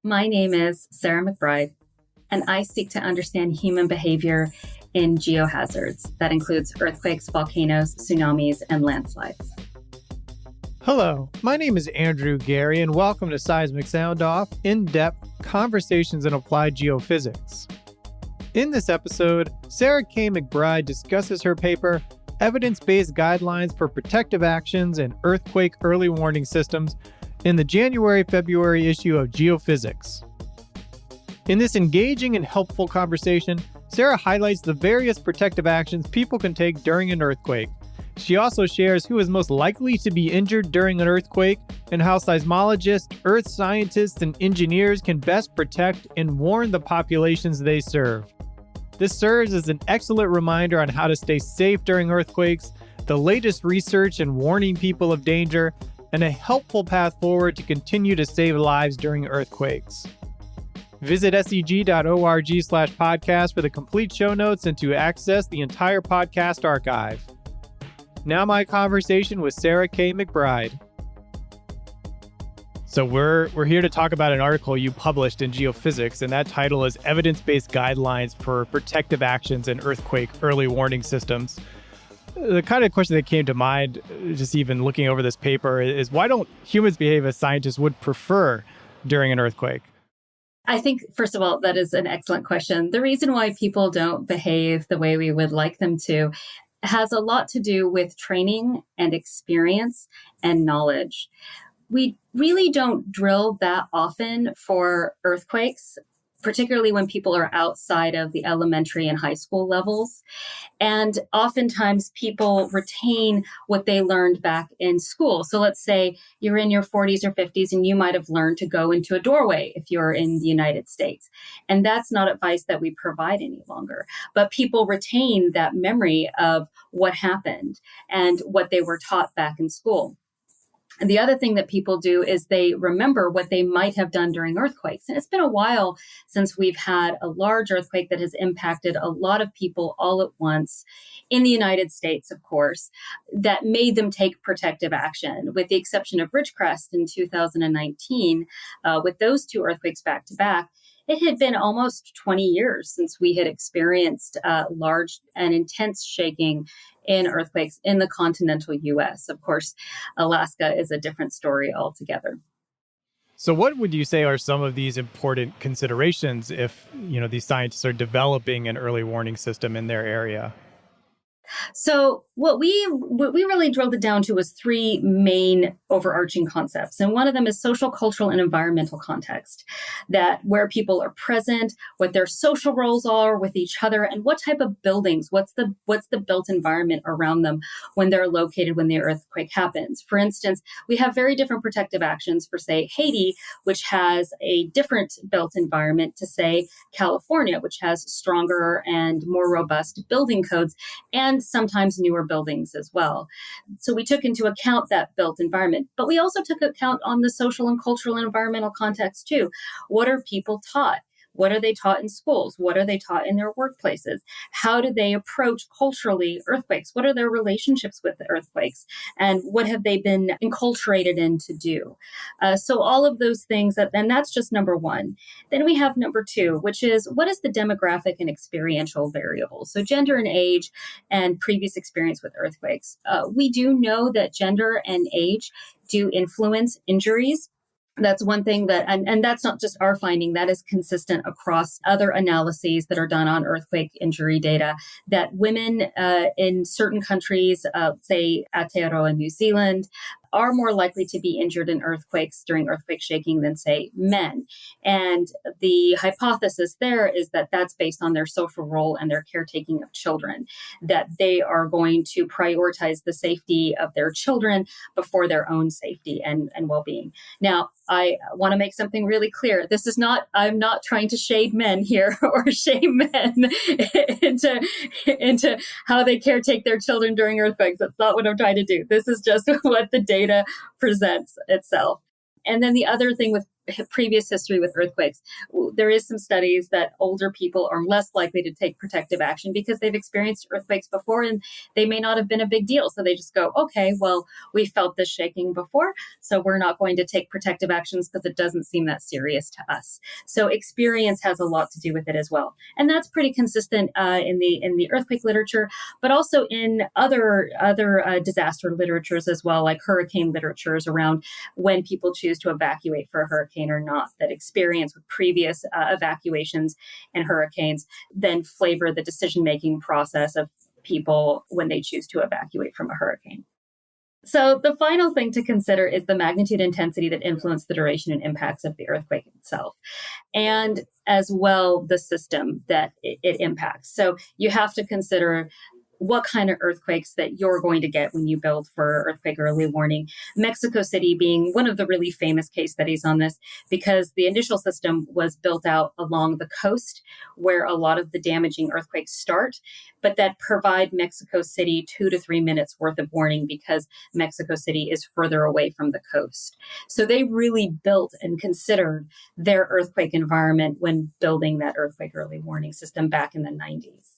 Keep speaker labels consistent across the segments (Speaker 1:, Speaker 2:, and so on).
Speaker 1: My name is Sara McBride, and I seek to understand human behavior in geohazards. That includes earthquakes, volcanoes, tsunamis, and landslides.
Speaker 2: Hello, my name is Andrew Gary, and welcome to Seismic Soundoff, in-depth conversations in applied geophysics. In this episode, Sara K. McBride discusses her paper, Evidence-Based Guidelines for Protective Actions in Earthquake Early Warning Systems, in the January-February issue of GeoPhysics. In this engaging and helpful conversation, Sara highlights the various protective actions people can take during an earthquake. She also shares who is most likely to be injured during an earthquake and how seismologists, earth scientists, and engineers can best protect and warn the populations they serve. This serves as an excellent reminder on how to stay safe during earthquakes, the latest research and warning people of danger, and a helpful path forward to continue to save lives during earthquakes. Visit seg.org/podcast for the complete show notes and to access the entire podcast archive. Now my conversation with Sara K. McBride. So we're here to talk about an article you published in GeoPhysics, and that title is Evidence-Based Guidelines for Protective Actions in Earthquake Early Warning Systems. The kind of question that came to mind, just even looking over this paper, is why don't humans behave as scientists would prefer during an earthquake?
Speaker 1: I think, first of all, that is an excellent question. The reason why people don't behave the way we would like them to has a lot to do with training and experience and knowledge. We really don't drill that often for earthquakes, particularly when people are outside of the elementary and high school levels. And oftentimes people retain what they learned back in school. So let's say you're in your 40s or 50s and you might have learned to go into a doorway if you're in the United States. And that's not advice that we provide any longer. But people retain that memory of what happened and what they were taught back in school. And the other thing that people do is they remember what they might have done during earthquakes. And it's been a while since we've had a large earthquake that has impacted a lot of people all at once in the United States, of course, that made them take protective action, with the exception of Ridgecrest in 2019. With those two earthquakes back to back, it had been almost 20 years since we had experienced large and intense shaking in earthquakes in the continental U.S. Of course, Alaska is a different story altogether.
Speaker 2: So what would you say are some of these important considerations if, these scientists are developing an early warning system in their area?
Speaker 1: So what we really drilled it down to was three main overarching concepts. And one of them is social, cultural, and environmental context, that where people are present, what their social roles are with each other, and what type of buildings, what's the built environment around them when they're located when the earthquake happens. For instance, we have very different protective actions for, say, Haiti, which has a different built environment, to, say, California, which has stronger and more robust building codes, and sometimes newer buildings as well. So we took into account that built environment, but we also took account on the social and cultural and environmental context too. What are people taught? What are they taught in schools? What are they taught in their workplaces? How do they approach culturally earthquakes? What are their relationships with the earthquakes? And what have they been enculturated in to do? So all of those things, and that's just number one. Then we have number two, which is what is the demographic and experiential variables? So gender and age and previous experience with earthquakes. We do know that gender and age do influence injuries. That's one thing that, and that's not just our finding, that is consistent across other analyses that are done on earthquake injury data, that women in certain countries, say Aotearoa, New Zealand, are more likely to be injured in earthquakes during earthquake shaking than, say, men. And the hypothesis there is that that's based on their social role and their caretaking of children, that they are going to prioritize the safety of their children before their own safety and well-being. Now, I want to make something really clear. This is not, I'm not trying to shade men here or shame men into how they caretake their children during earthquakes. That's not what I'm trying to do. This is just what the data presents itself. And then the other thing with previous history with earthquakes, there is some studies that older people are less likely to take protective action because they've experienced earthquakes before and they may not have been a big deal. So they just go, okay, well, we felt this shaking before, so we're not going to take protective actions because it doesn't seem that serious to us. So experience has a lot to do with it as well. And that's pretty consistent in the earthquake literature, but also in other disaster literatures as well, like hurricane literatures around when people choose to evacuate for a hurricane or not, that experience with previous evacuations and hurricanes then flavor the decision-making process of people when they choose to evacuate from a hurricane. So the final thing to consider is the magnitude intensity that influence the duration and impacts of the earthquake itself, and as well the system that it impacts. So you have to consider what kind of earthquakes that you're going to get when you build for earthquake early warning. Mexico City being one of the really famous case studies on this, because the initial system was built out along the coast where a lot of the damaging earthquakes start, but that provide Mexico City 2 to 3 minutes worth of warning because Mexico City is further away from the coast. So they really built and considered their earthquake environment when building that earthquake early warning system back in the 90s.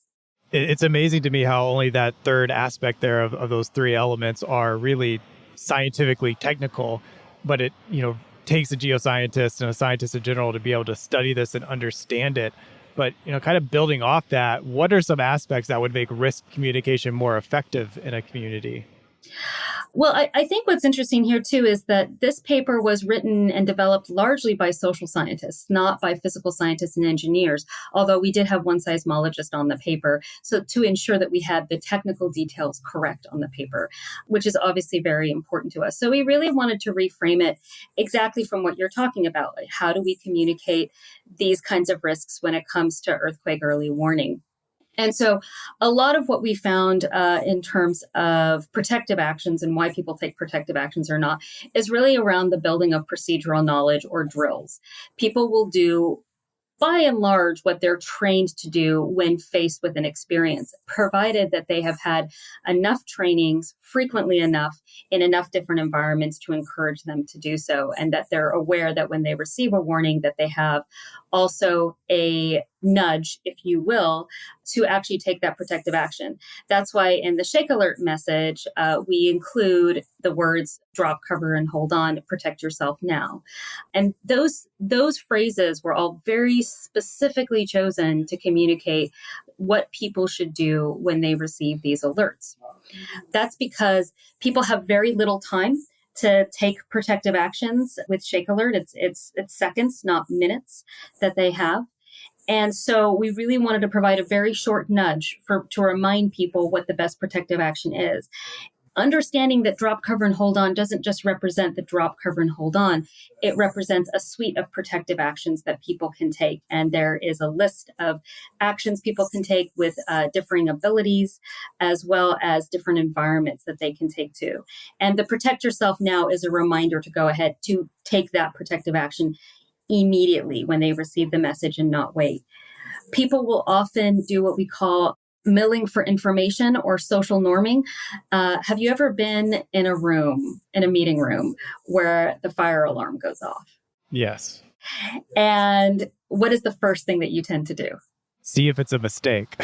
Speaker 2: It's amazing to me how only that third aspect there of those three elements are really scientifically technical, but it, takes a geoscientist and a scientist in general to be able to study this and understand it. But, kind of building off that, what are some aspects that would make risk communication more effective in a community?
Speaker 1: Well, I think what's interesting here, too, is that this paper was written and developed largely by social scientists, not by physical scientists and engineers, although we did have one seismologist on the paper. So to ensure that we had the technical details correct on the paper, which is obviously very important to us. So we really wanted to reframe it exactly from what you're talking about. Like, how do we communicate these kinds of risks when it comes to earthquake early warning? And so a lot of what we found in terms of protective actions and why people take protective actions or not is really around the building of procedural knowledge or drills. People will do, by and large, what they're trained to do when faced with an experience, provided that they have had enough trainings frequently enough in enough different environments to encourage them to do so, and that they're aware that when they receive a warning that they have also a nudge, if you will, to actually take that protective action. That's why in the shake alert message, we include the words drop, cover, and hold on, protect yourself now. And those phrases were all very specifically chosen to communicate what people should do when they receive these alerts. That's because people have very little time to take protective actions with shake alert. It's seconds, not minutes that they have. And so we really wanted to provide a very short nudge to remind people what the best protective action is. Understanding that drop, cover, and hold on doesn't just represent the drop, cover, and hold on. It represents a suite of protective actions that people can take. And there is a list of actions people can take with differing abilities, as well as different environments that they can take too. And the protect yourself now is a reminder to go ahead to take that protective action immediately when they receive the message and not wait. People will often do what we call milling for information or social norming. Have you ever been in a meeting room, where the fire alarm goes off?
Speaker 2: Yes.
Speaker 1: And what is the first thing that you tend to do?
Speaker 2: See if it's a mistake.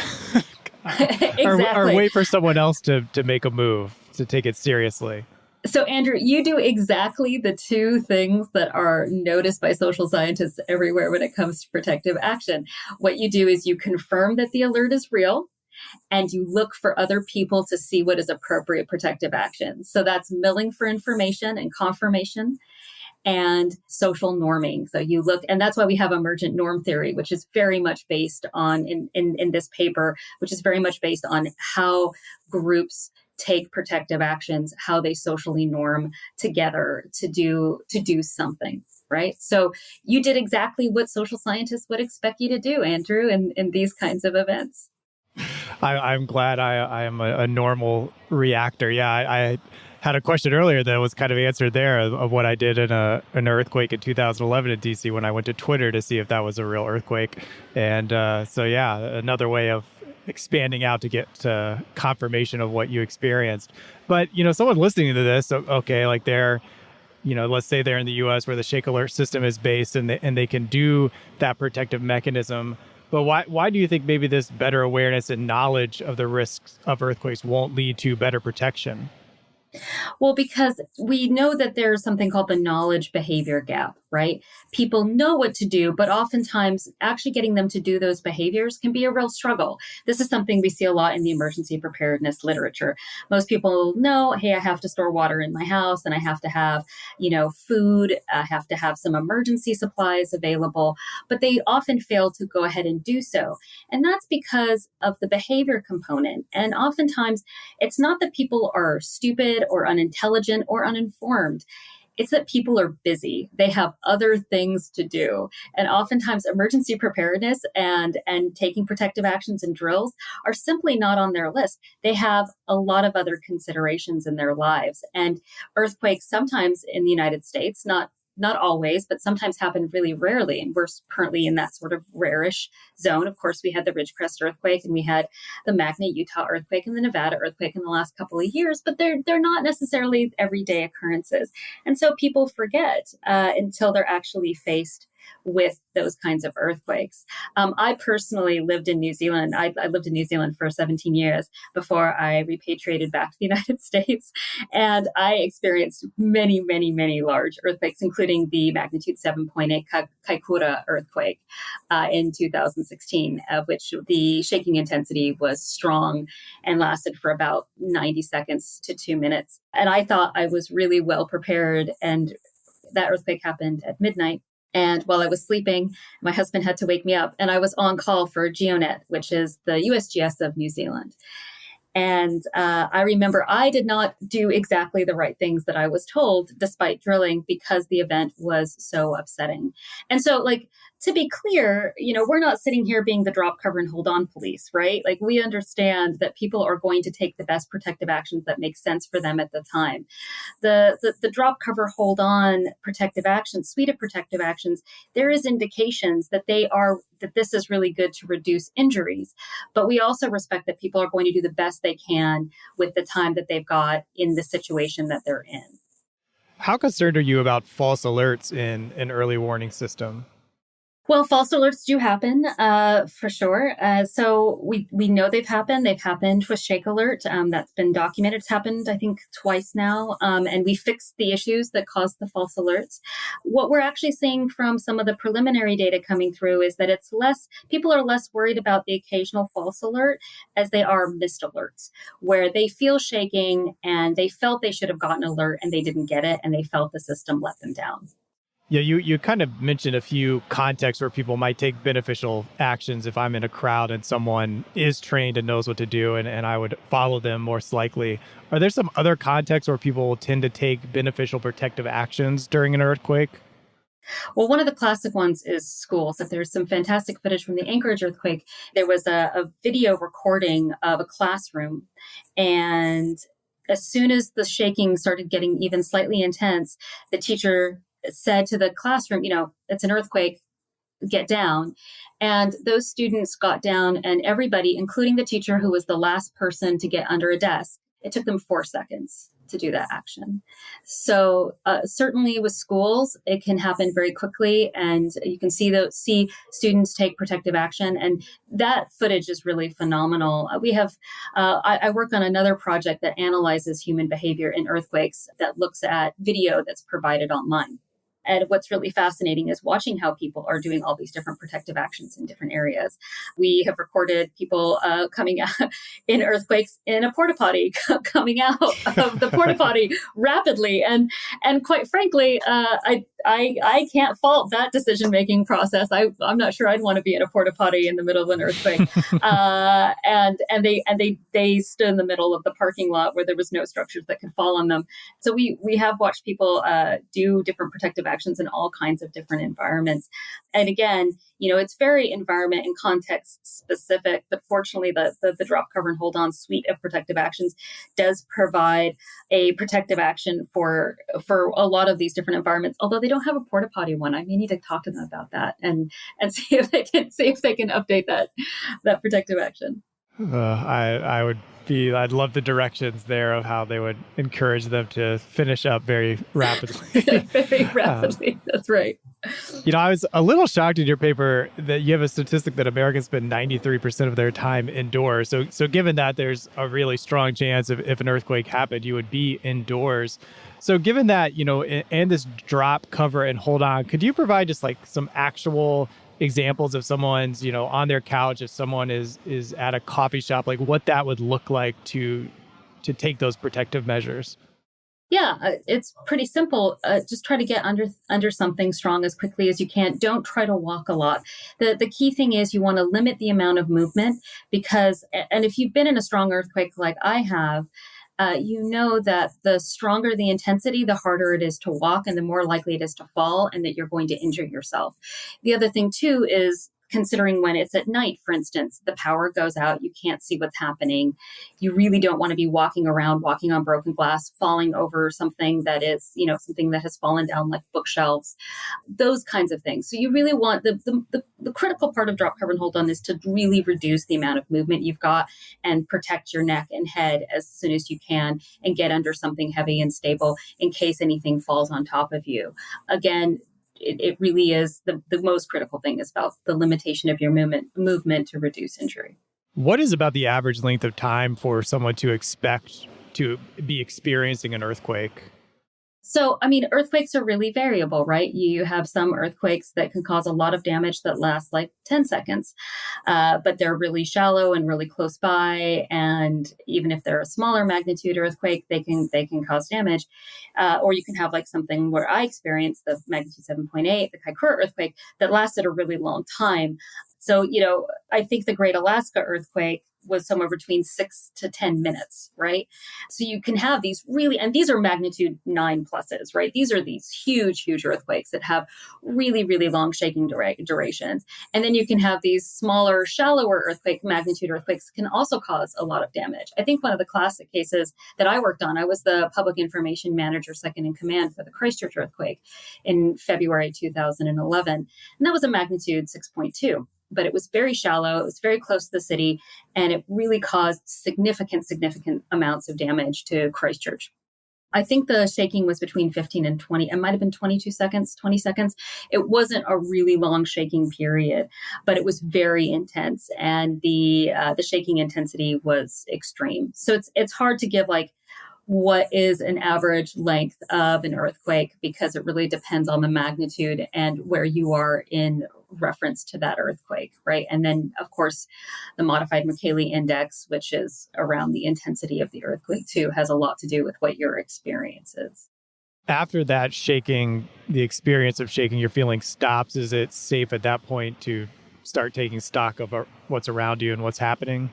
Speaker 1: Exactly.
Speaker 2: or wait for someone else to make a move, to take it seriously.
Speaker 1: So, Andrew, you do exactly the two things that are noticed by social scientists everywhere when it comes to protective action. What you do is you confirm that the alert is real, and you look for other people to see what is appropriate protective action. So that's milling for information and confirmation and social norming. So you look, and that's why we have emergent norm theory, which is very much based on, in this paper, which is very much based on how groups take protective actions, how they socially norm together to do something, right? So you did exactly what social scientists would expect you to do, Andrew, in these kinds of events.
Speaker 2: I'm glad I am a normal reactor. Yeah, I had a question earlier that was kind of answered there of what I did in an earthquake in 2011 in DC when I went to Twitter to see if that was a real earthquake. And so, yeah, another way of expanding out to get confirmation of what you experienced. But, someone listening to this, okay, like they're let's say they're in the US where the shake alert system is based and they can do that protective mechanism. But why do you think maybe this better awareness and knowledge of the risks of earthquakes won't lead to better protection?
Speaker 1: Well, because we know that there's something called the knowledge behavior gap, right? People know what to do, but oftentimes actually getting them to do those behaviors can be a real struggle. This is something we see a lot in the emergency preparedness literature. Most people know, hey, I have to store water in my house and I have to have, food, I have to have some emergency supplies available, but they often fail to go ahead and do so. And that's because of the behavior component. And oftentimes it's not that people are stupid or unintelligent or uninformed. It's that people are busy. They have other things to do. And oftentimes emergency preparedness and taking protective actions and drills are simply not on their list. They have a lot of other considerations in their lives. And earthquakes sometimes in the United States, not always, but sometimes happen really rarely. And we're currently in that sort of rarish zone. Of course, we had the Ridgecrest earthquake and we had the Magna Utah earthquake and the Nevada earthquake in the last couple of years, but they're not necessarily everyday occurrences. And so people forget until they're actually faced with those kinds of earthquakes. I personally lived in New Zealand. I lived in New Zealand for 17 years before I repatriated back to the United States. And I experienced many, many, many large earthquakes, including the magnitude 7.8 Kaikoura earthquake in 2016, of which the shaking intensity was strong and lasted for about 90 seconds to 2 minutes. And I thought I was really well prepared. And that earthquake happened at midnight. And while I was sleeping, my husband had to wake me up and I was on call for GeoNet, which is the USGS of New Zealand. And I remember I did not do exactly the right things that I was told, despite drilling, because the event was so upsetting. And so, to be clear, we're not sitting here being the drop, cover, and hold on police, right? We understand that people are going to take the best protective actions that make sense for them at the time. The drop, cover, hold on protective actions, suite of protective actions, there is indications that that this is really good to reduce injuries. But we also respect that people are going to do the best they can with the time that they've got in the situation that they're in.
Speaker 2: How concerned are you about false alerts in an early warning system?
Speaker 1: Well, false alerts do happen, for sure. So we know they've happened. They've happened with Shake Alert. That's been documented. It's happened, I think, twice now. And we fixed the issues that caused the false alerts. What we're actually seeing from some of the preliminary data coming through is that people are less worried about the occasional false alert as they are missed alerts, where they feel shaking and they felt they should have gotten an alert and they didn't get it and they felt the system let them down.
Speaker 2: Yeah, you kind of mentioned a few contexts where people might take beneficial actions if I'm in a crowd and someone is trained and knows what to do and I would follow them most likely. Are there some other contexts where people tend to take beneficial protective actions during an earthquake?
Speaker 1: Well, one of the classic ones is schools. If there's some fantastic footage from the Anchorage earthquake, there was a video recording of a classroom. And as soon as the shaking started getting even slightly intense, the teacher said to the classroom, it's an earthquake, get down. And those students got down and everybody, including the teacher who was the last person to get under a desk, it took them 4 seconds to do that action. So certainly with schools, it can happen very quickly and you can see students take protective action. And that footage is really phenomenal. We have, I work on another project that analyzes human behavior in earthquakes that looks at video that's provided online. And what's really fascinating is watching how people are doing all these different protective actions in different areas. We have recorded people coming out in earthquakes in a porta potty, coming out of the porta potty rapidly. And quite frankly, I can't fault that decision-making process. I'm not sure I'd want to be in a porta potty in the middle of an earthquake. And they stood in the middle of the parking lot where there was no structures that could fall on them. So we have watched people do different protective actions in all kinds of different environments. And again, it's very environment and context specific, but fortunately the drop, cover, and hold on suite of protective actions does provide a protective action for a lot of these different environments. Although they don't have a porta potty one, I may need to talk to them about that and see if they can update that protective action.
Speaker 2: I'd love the directions there of how they would encourage them to finish up very rapidly.
Speaker 1: Very rapidly. That's right.
Speaker 2: I was a little shocked in your paper that you have a statistic that Americans spend 93% of their time indoors. So given that there's a really strong chance if an earthquake happened, you would be indoors. So given that, and this drop, cover, and hold on, could you provide just like some actual examples of someone's, on their couch, if someone is at a coffee shop, like what that would look like to take those protective measures?
Speaker 1: Yeah, it's pretty simple. Just try to get under something strong as quickly as you can. Don't try to walk a lot. The key thing is you want to limit the amount of movement because, and if you've been in a strong earthquake like I have, you know that the stronger the intensity, the harder it is to walk and the more likely it is to fall and that you're going to injure yourself. The other thing too is considering when it's at night, for instance, the power goes out, you can't see what's happening. You really don't want to be walking around, walking on broken glass, falling over something that is, something that has fallen down like bookshelves, those kinds of things. So you really want the critical part of drop, cover, and hold on is to really reduce the amount of movement you've got and protect your neck and head as soon as you can and get under something heavy and stable in case anything falls on top of you. Again, it really is the most critical thing is about the limitation of your movement to reduce injury.
Speaker 2: What is about the average length of time for someone to expect to be experiencing an earthquake?
Speaker 1: So, earthquakes are really variable, right? You have some earthquakes that can cause a lot of damage that last like 10 seconds, but they're really shallow and really close by. And even if they're a smaller magnitude earthquake, they can cause damage. Or you can have like something where I experienced the magnitude 7.8, the Kaikoura earthquake, that lasted a really long time. So, I think the Great Alaska earthquake was somewhere between 6 to 10 minutes, right? So you can have these really, and these are magnitude 9 pluses, right? These are these huge, huge earthquakes that have really, really long shaking durations. And then you can have these smaller, shallower magnitude earthquakes can also cause a lot of damage. I think one of the classic cases that I worked on, I was the public information manager second in command for the Christchurch earthquake in February 2011. And that was a magnitude 6.2. But it was very shallow, it was very close to the city, and it really caused significant amounts of damage to Christchurch. I think the shaking was between 15 and 20. It might have been 22 seconds, 20 seconds. It wasn't a really long shaking period, but it was very intense, and the shaking intensity was extreme. So it's hard to give like what is an average length of an earthquake because it really depends on the magnitude and where you are in reference to that earthquake, right? And then, of course, the modified Mercalli index, which is around the intensity of the earthquake too, has a lot to do with what your experience is.
Speaker 2: After that shaking, the experience of shaking, your feeling stops. Is it safe at that point to start taking stock of what's around you and what's happening?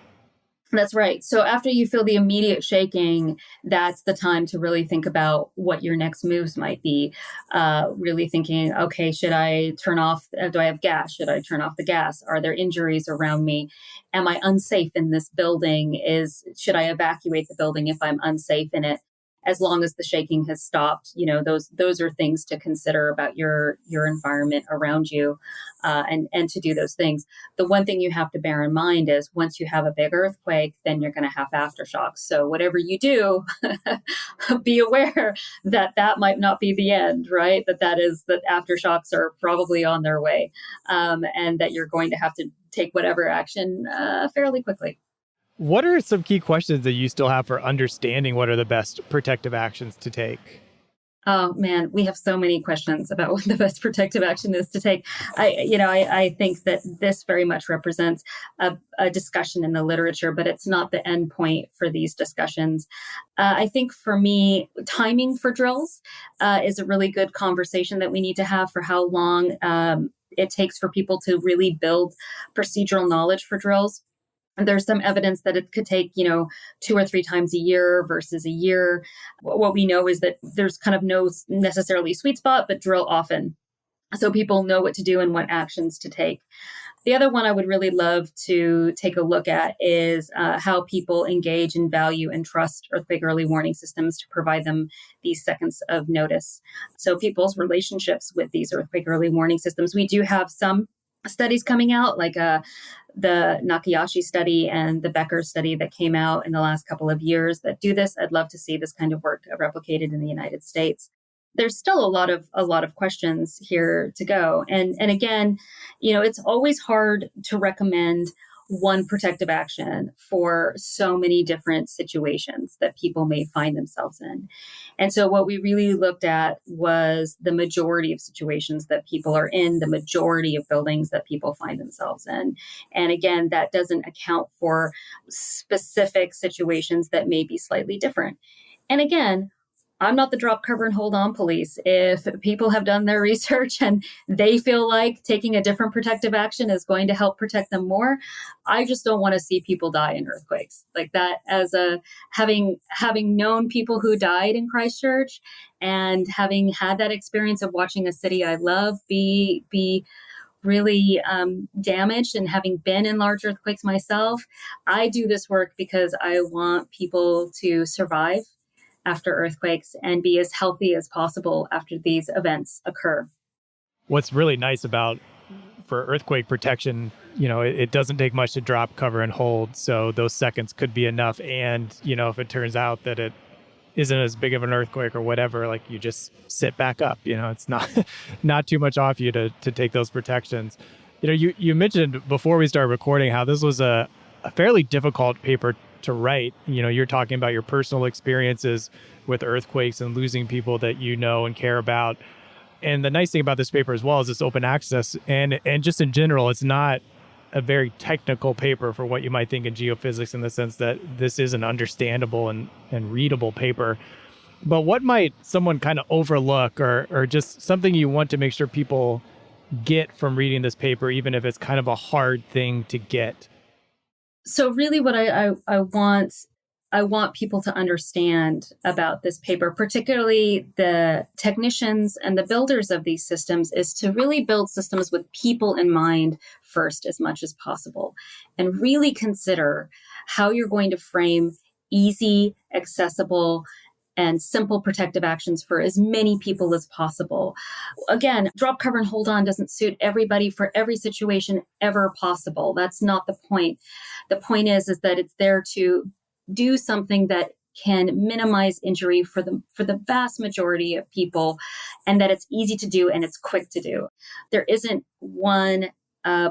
Speaker 1: That's right. So after you feel the immediate shaking, that's the time to really think about what your next moves might be. Really thinking, okay, should I turn off? Do I have gas? Should I turn off the gas? Are there injuries around me? Am I unsafe in this building? Should I evacuate the building if I'm unsafe in it? As long as the shaking has stopped, those are things to consider about your environment around you, and to do those things. The one thing you have to bear in mind is once you have a big earthquake, then you're going to have aftershocks. So whatever you do, be aware that might not be the end, right? That aftershocks are probably on their way, and that you're going to have to take whatever action fairly quickly.
Speaker 2: What are some key questions that you still have for understanding what are the best protective actions to take?
Speaker 1: Oh man, we have so many questions about what the best protective action is to take. I think that this very much represents a discussion in the literature, but it's not the end point for these discussions. I think for me, timing for drills is a really good conversation that we need to have for how long it takes for people to really build procedural knowledge for drills. And there's some evidence that it could take, 2 or 3 times a year versus a year. What we know is that there's kind of no necessarily sweet spot, but drill often. So people know what to do and what actions to take. The other one I would really love to take a look at is how people engage and value and trust earthquake early warning systems to provide them these seconds of notice. So people's relationships with these earthquake early warning systems, we do have some studies coming out, like the Nakayashi study and the Becker study that came out in the last couple of years that do this. I'd love to see this kind of work replicated in the United States. There's still a lot of questions here to go. And again, it's always hard to recommend one protective action for so many different situations that people may find themselves in. And so what we really looked at was the majority of situations that people are in, the majority of buildings that people find themselves in. And again, that doesn't account for specific situations that may be slightly different. And again, I'm not the drop, cover, and hold on police. If people have done their research and they feel like taking a different protective action is going to help protect them more, I just don't want to see people die in earthquakes like that. As having known people who died in Christchurch and having had that experience of watching a city I love be really damaged, and having been in large earthquakes myself, I do this work because I want people to survive after earthquakes and be as healthy as possible after these events occur.
Speaker 2: What's really nice about for earthquake protection, it doesn't take much to drop, cover, and hold. So those seconds could be enough. And, if it turns out that it isn't as big of an earthquake or whatever, like you just sit back up, it's not not too much off you to take those protections. You mentioned before we started recording how this was a fairly difficult paper to write. You're talking about your personal experiences with earthquakes and losing people that you know and care about. And the nice thing about this paper as well is it's open access, and just in general, it's not a very technical paper for what you might think in geophysics, in the sense that this is an understandable and readable paper. But what might someone kind of overlook, or just something you want to make sure people get from reading this paper, even if it's kind of a hard thing to get?
Speaker 1: So really what I want people to understand about this paper, particularly the technicians and the builders of these systems, is to really build systems with people in mind first as much as possible, and really consider how you're going to frame easy, accessible, and simple protective actions for as many people as possible. Again, drop, cover, and hold on doesn't suit everybody for every situation ever possible. That's not the point. The point is that it's there to do something that can minimize injury for the vast majority of people, and that it's easy to do and it's quick to do. There isn't one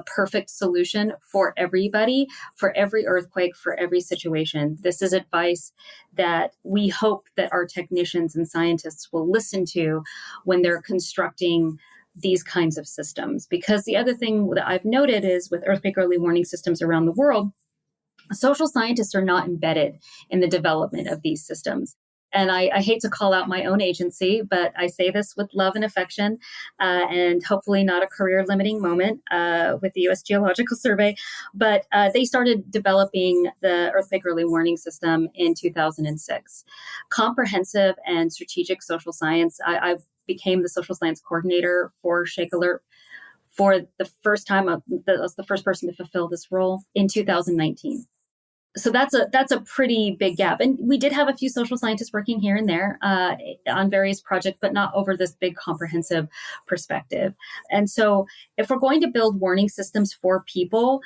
Speaker 1: perfect solution for everybody, for every earthquake, for every situation. This is advice that we hope that our technicians and scientists will listen to when they're constructing these kinds of systems. Because the other thing that I've noted is with earthquake early warning systems around the world, social scientists are not embedded in the development of these systems. And I hate to call out my own agency, but I say this with love and affection, and hopefully not a career-limiting moment with the U.S. Geological Survey. But they started developing the earthquake early warning system in 2006. Comprehensive and strategic social science. I became the social science coordinator for Shake Alert for the first time. I was the first person to fulfill this role in 2019. So that's a pretty big gap. And we did have a few social scientists working here and there on various projects, but not over this big comprehensive perspective. And so if we're going to build warning systems for people,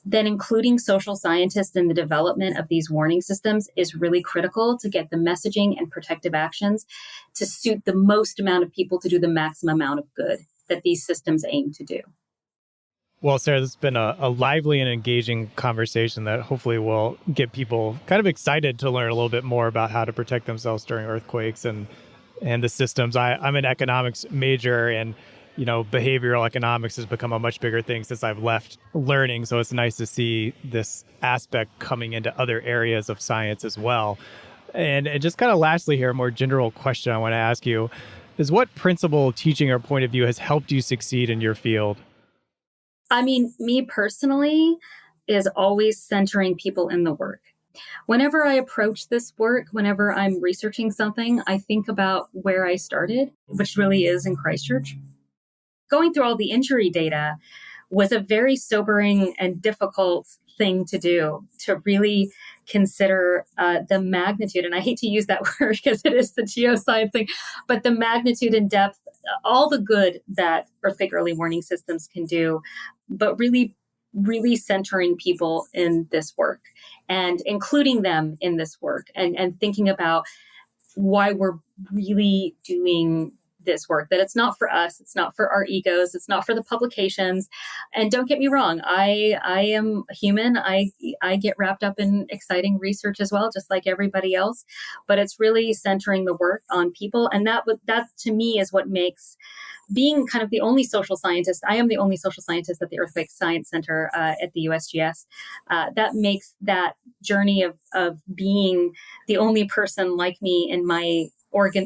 Speaker 1: then including social scientists in the development of these warning systems is really critical to get the messaging and protective actions to suit the most amount of people to do the maximum amount of good that these systems aim to do.
Speaker 2: Well, Sarah, this has been a lively and engaging conversation that hopefully will get people kind of excited to learn a little bit more about how to protect themselves during earthquakes and the systems. I'm an economics major, and behavioral economics has become a much bigger thing since I've left learning. So it's nice to see this aspect coming into other areas of science as well. And just kind of lastly here, a more general question I want to ask you is, what principle, teaching, or point of view has helped you succeed in your field?
Speaker 1: I mean, me personally is always centering people in the work. Whenever I approach this work, whenever I'm researching something, I think about where I started, which really is in Christchurch. Going through all the injury data was a very sobering and difficult thing to do, to really consider the magnitude. And I hate to use that word because it is the geoscience thing, but the magnitude and depth all the good that earthquake early warning systems can do, but really, really centering people in this work and including them in this work and thinking about why we're really doing this work, that it's not for us, it's not for our egos, it's not for the publications. And don't get me wrong, I am human. I get wrapped up in exciting research as well, just like everybody else. But it's really centering the work on people. And that to me is what makes being kind of the only social scientist. I am the only social scientist at the Earthquake Science Center at the USGS. That makes that journey of being the only person like me in my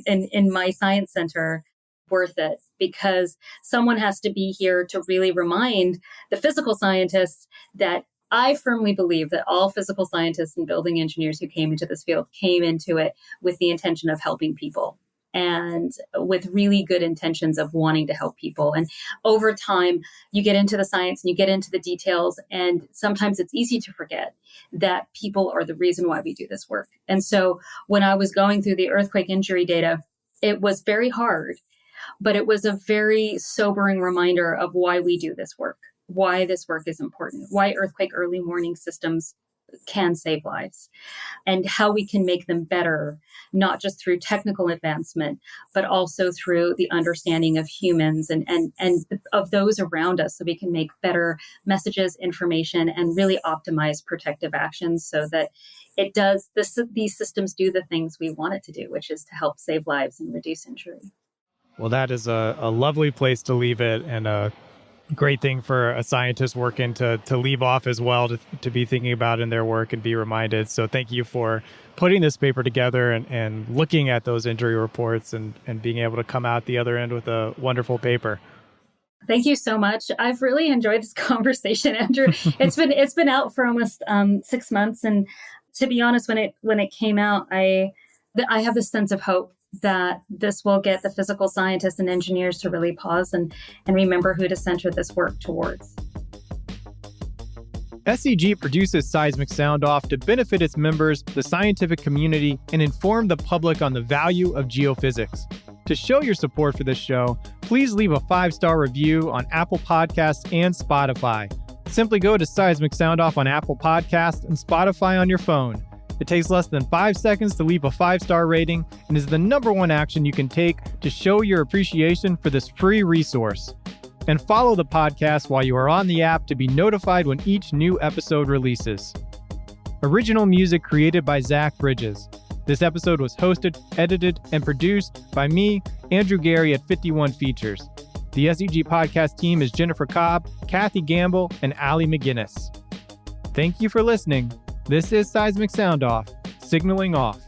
Speaker 1: in my science center worth it, because someone has to be here to really remind the physical scientists that I firmly believe that all physical scientists and building engineers who came into this field came into it with the intention of helping people and with really good intentions of wanting to help people. And over time, you get into the science and you get into the details, and sometimes it's easy to forget that people are the reason why we do this work. And so when I was going through the earthquake injury data, it was very hard, but it was a very sobering reminder of why we do this work, why this work is important, why earthquake early warning systems can save lives, and how we can make them better, not just through technical advancement, but also through the understanding of humans and of those around us, so we can make better messages, information, and really optimize protective actions so that these systems do the things we want it to do, which is to help save lives and reduce injury.
Speaker 2: Well, that is a lovely place to leave it, and a great thing for a scientist working to leave off as well, to be thinking about in their work and be reminded. So thank you for putting this paper together and looking at those injury reports and being able to come out the other end with a wonderful paper.
Speaker 1: Thank you so much. I've really enjoyed this conversation, Andrew. It's been out for almost 6 months. And to be honest, when it came out, I have this sense of hope that this will get the physical scientists and engineers to really pause and remember who to center this work towards.
Speaker 2: SCG produces Seismic Soundoff to benefit its members, the scientific community, and inform the public on the value of geophysics. To show your support for this show, please leave a 5-star review on Apple Podcasts and Spotify. Simply go to Seismic Soundoff on Apple Podcasts and Spotify on your phone. It takes less than 5 seconds to leave a 5-star rating and is the #1 action you can take to show your appreciation for this free resource. And follow the podcast while you are on the app to be notified when each new episode releases. Original music created by Zach Bridges. This episode was hosted, edited, and produced by me, Andrew Gary at 51 Features. The SEG podcast team is Jennifer Cobb, Kathy Gamble, and Allie McGinnis. Thank you for listening. This is Seismic Soundoff, signaling off.